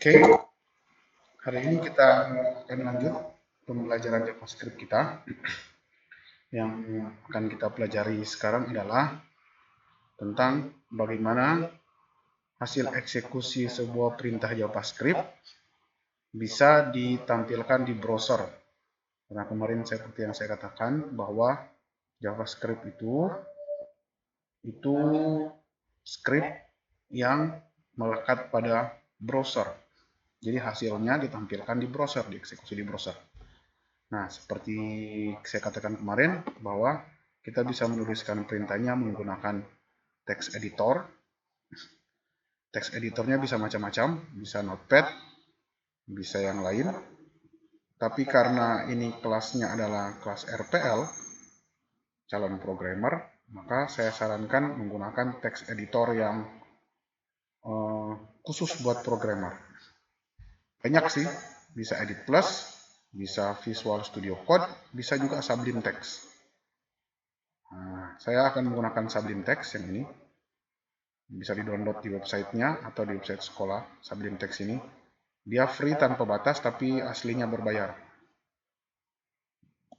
Oke, hari ini kita akan lanjut pembelajaran JavaScript kita. Yang akan kita pelajari sekarang adalah tentang bagaimana hasil eksekusi sebuah perintah JavaScript bisa ditampilkan di browser. Karena kemarin seperti yang saya katakan bahwa JavaScript itu script yang melekat pada browser. Jadi hasilnya ditampilkan di browser, dieksekusi di browser. Nah, seperti saya katakan kemarin bahwa kita bisa menuliskan perintahnya menggunakan text editor. Text editornya bisa macam-macam, bisa Notepad, bisa yang lain. Tapi karena ini kelasnya adalah kelas RPL, calon programmer, maka saya sarankan menggunakan text editor yang khusus buat programmer. Banyak sih, bisa Edit Plus, bisa Visual Studio Code, bisa juga Sublime Text. Nah, saya akan menggunakan Sublime Text yang ini. Bisa di-download di websitenya atau di website sekolah. Sublime Text ini dia free tanpa batas, tapi aslinya berbayar.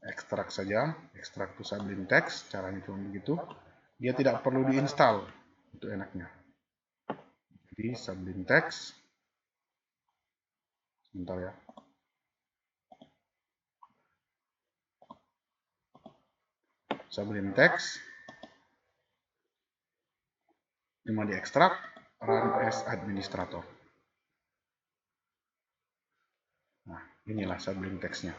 Ekstrak saja, ekstrak to Sublime Text, caranya cuma begitu. Dia tidak perlu diinstal, itu enaknya. Jadi Sublime Text, sebentar ya. Sublime Text, cuma diekstrak, run as administrator. Nah, inilah Sublime Text-nya.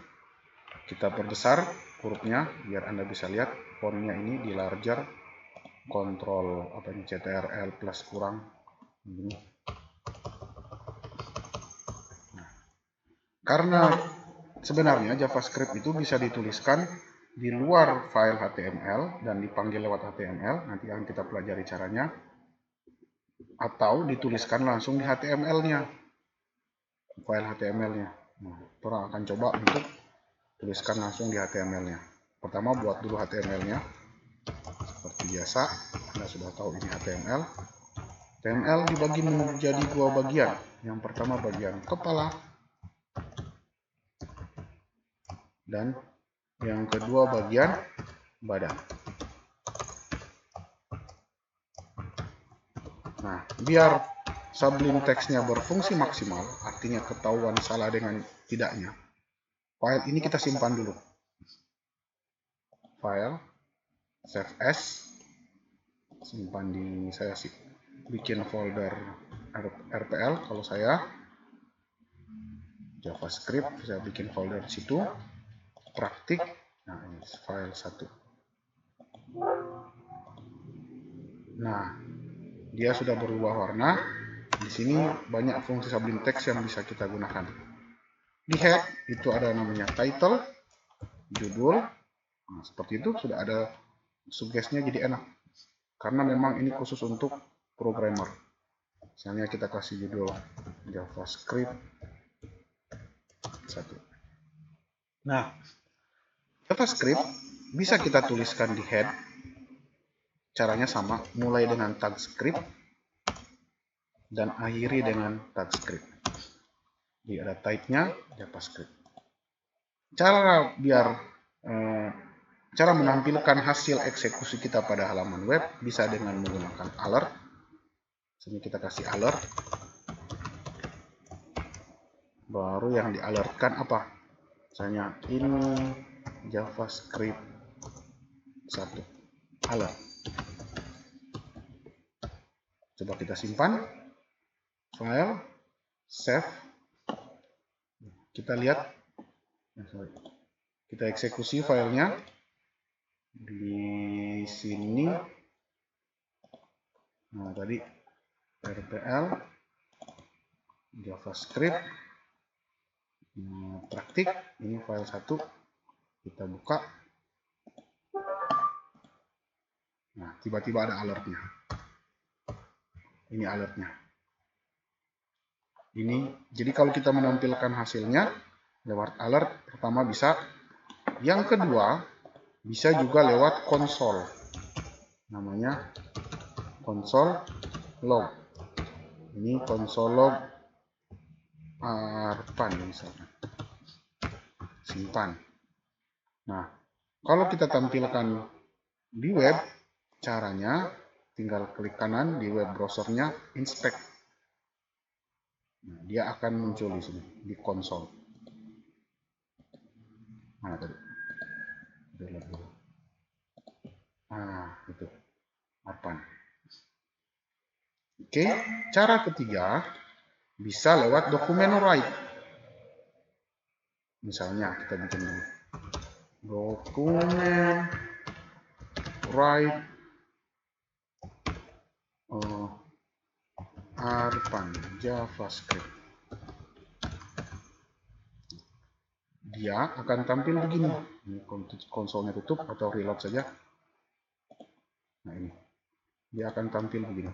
Kita perbesar hurufnya biar Anda bisa lihat fontnya ini di larger, kontrol apa ini CTRL plus kurang ini. Nah, karena sebenarnya JavaScript itu bisa dituliskan di luar file HTML dan dipanggil lewat HTML, nanti akan kita pelajari caranya, atau dituliskan langsung di HTML-nya, file HTML-nya. Nah, orang akan coba untuk tuliskan langsung di HTML-nya. Pertama buat dulu HTML-nya. Seperti biasa, Anda sudah tahu ini HTML. HTML dibagi menjadi dua bagian. Yang pertama bagian kepala, dan yang kedua bagian badan. Nah, biar Sublime Text-nya berfungsi maksimal, artinya ketahuan salah dengan tidaknya, file ini kita simpan dulu. File, save as, simpan di, saya sih bikin folder RPL, kalau saya JavaScript, saya bikin folder di situ, praktik, nah ini file 1. Nah, dia sudah berubah warna. Di sini banyak fungsi Sublime Text yang bisa kita gunakan. Di head itu ada namanya title, judul. Nah, seperti itu sudah ada sugestinya, jadi enak. Karena memang ini khusus untuk programmer. Misalnya kita kasih judul JavaScript 1. Nah, JavaScript bisa kita tuliskan di head. Caranya sama, mulai dengan tag script dan akhiri dengan tag script. Jadi ada type-nya JavaScript. Cara menampilkan hasil eksekusi kita pada halaman web bisa dengan menggunakan alert. Sini kita kasih alert. Baru yang dialertkan apa? Misalnya ini JavaScript 1. Alert. Coba kita simpan. File, save. Kita lihat. Kita eksekusi filenya. Di sini. Nah, tadi RPL, JavaScript, praktik. Ini file 1. Kita buka. Nah, tiba-tiba ada alertnya. Ini alertnya. Ini, jadi kalau kita menampilkan hasilnya lewat alert, pertama bisa. Yang kedua, bisa juga lewat konsol. Namanya konsol log. Ini konsol log Arpan misalnya. Simpan. Nah, kalau kita tampilkan di web, caranya tinggal klik kanan di web browsernya, inspect. Nah, dia akan muncul di sini, di konsol. Nah, tadi. Nah, itu. Arpan. Oke, cara ketiga bisa lewat dokumen write. Misalnya kita bikin dulu. Dokumen write Arpan JavaScript. Dia akan tampil begini. Ini konsolnya tutup atau reload saja. Nah ini, dia akan tampil begini.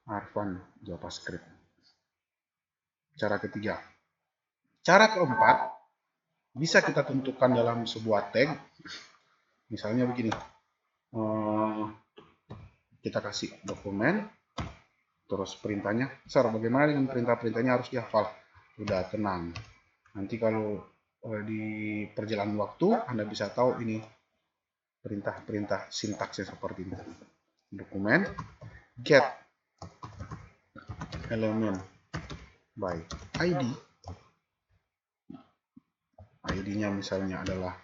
Arpan JavaScript. Cara ketiga. Cara keempat, bisa kita tentukan dalam sebuah tag. Misalnya begini. Kita kasih dokumen, terus perintahnya. Sir, bagaimana dengan perintah-perintahnya harus dihafal? Udah, tenang. Nanti kalau di perjalanan waktu, Anda bisa tahu ini perintah-perintah sintaksnya seperti ini. Dokumen, get element by ID. ID-nya misalnya adalah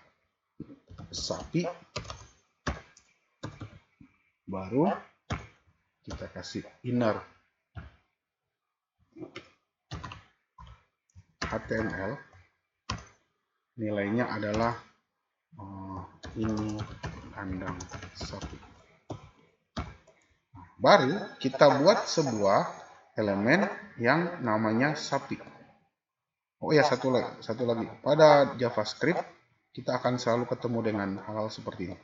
sapi. Baru kita kasih inner HTML. Nilainya adalah ini kandang sapi. Baru kita buat sebuah elemen yang namanya sapi. Oh ya, satu lagi. Pada JavaScript kita akan selalu ketemu dengan hal-hal seperti ini.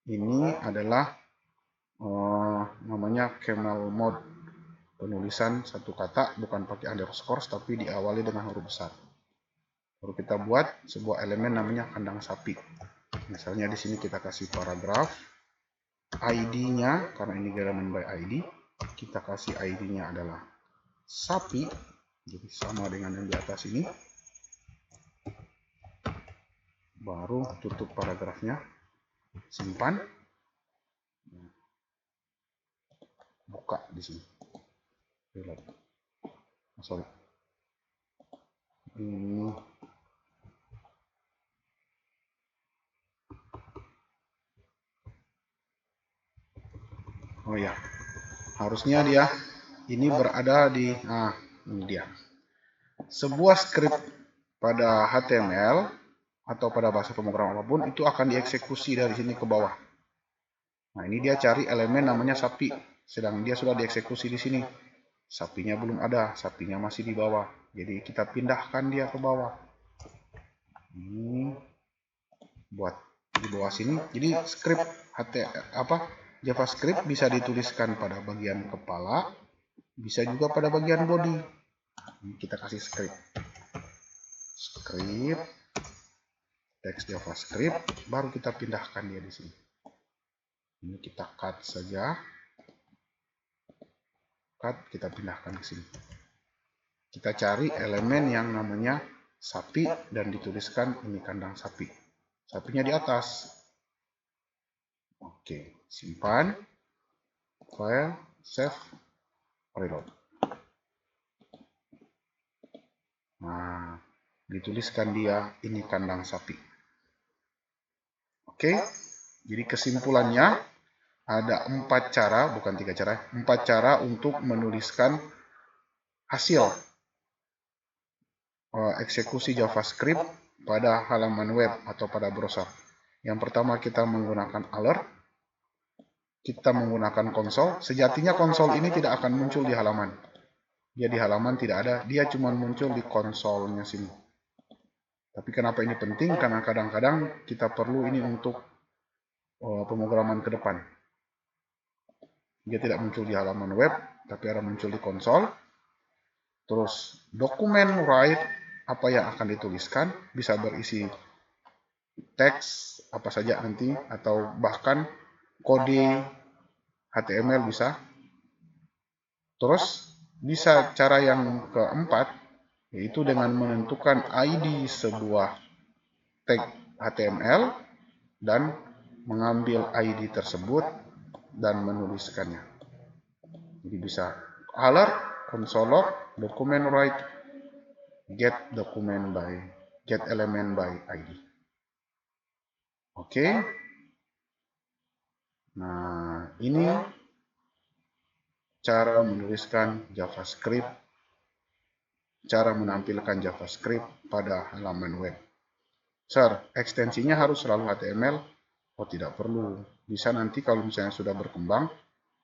Ini adalah namanya camel mode. Penulisan satu kata bukan pakai underscore tapi diawali dengan huruf besar. Baru kita buat sebuah elemen namanya kandang sapi. Misalnya di sini kita kasih paragraf. ID-nya, karena ini element by ID, kita kasih ID-nya adalah sapi. Jadi sama dengan yang di atas ini. Baru tutup paragrafnya. Simpan. Buka di sini. Sorry. Oh ya, harusnya dia ini berada di, ini dia. Sebuah script pada HTML atau pada bahasa pemrograman apapun itu akan dieksekusi dari sini ke bawah. Nah, ini dia cari elemen namanya sapi, sedang dia sudah dieksekusi di sini. Sapinya belum ada, sapinya masih di bawah. Jadi kita pindahkan dia ke bawah. Ini buat di bawah sini. Jadi script JavaScript bisa dituliskan pada bagian kepala, bisa juga pada bagian body. Kita kasih script teks JavaScript, baru kita pindahkan dia di sini. Ini kita cut saja, kita pindahkan ke sini. Kita cari elemen yang namanya sapi dan dituliskan ini kandang sapi. Sapinya di atas. Oke, simpan, file, save, reload. Nah, dituliskan dia ini kandang sapi. Oke, jadi kesimpulannya ada 4 cara, bukan 3 cara, 4 cara untuk menuliskan hasil eksekusi JavaScript pada halaman web atau pada browser. Yang pertama kita menggunakan alert, kita menggunakan konsol. Sejatinya konsol ini tidak akan muncul di halaman. Dia di halaman tidak ada, dia cuma muncul di konsolnya sini. Tapi kenapa ini penting? Karena kadang-kadang kita perlu ini untuk pemrograman ke depan. Dia tidak muncul di halaman web, tapi ada muncul di konsol. Terus dokumen write, apa yang akan dituliskan, bisa berisi teks apa saja nanti, atau bahkan kode HTML bisa. Terus Bisa cara yang keempat, yaitu dengan menentukan ID sebuah tag HTML dan mengambil ID tersebut dan menuliskannya. Jadi bisa alert, console, document write, get element by ID. Oke. Nah, ini cara menuliskan JavaScript, cara menampilkan JavaScript pada halaman web. Sir, ekstensinya harus selalu HTML? Oh, tidak perlu. Bisa nanti kalau misalnya sudah berkembang,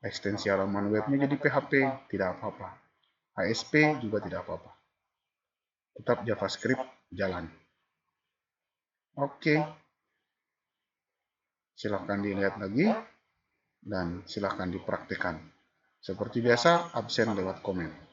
ekstensi halaman webnya jadi PHP, tidak apa-apa. ASP juga tidak apa-apa. Tetap JavaScript jalan. Oke. Silahkan dilihat lagi dan silahkan dipraktikkan. Seperti biasa, absen lewat komen.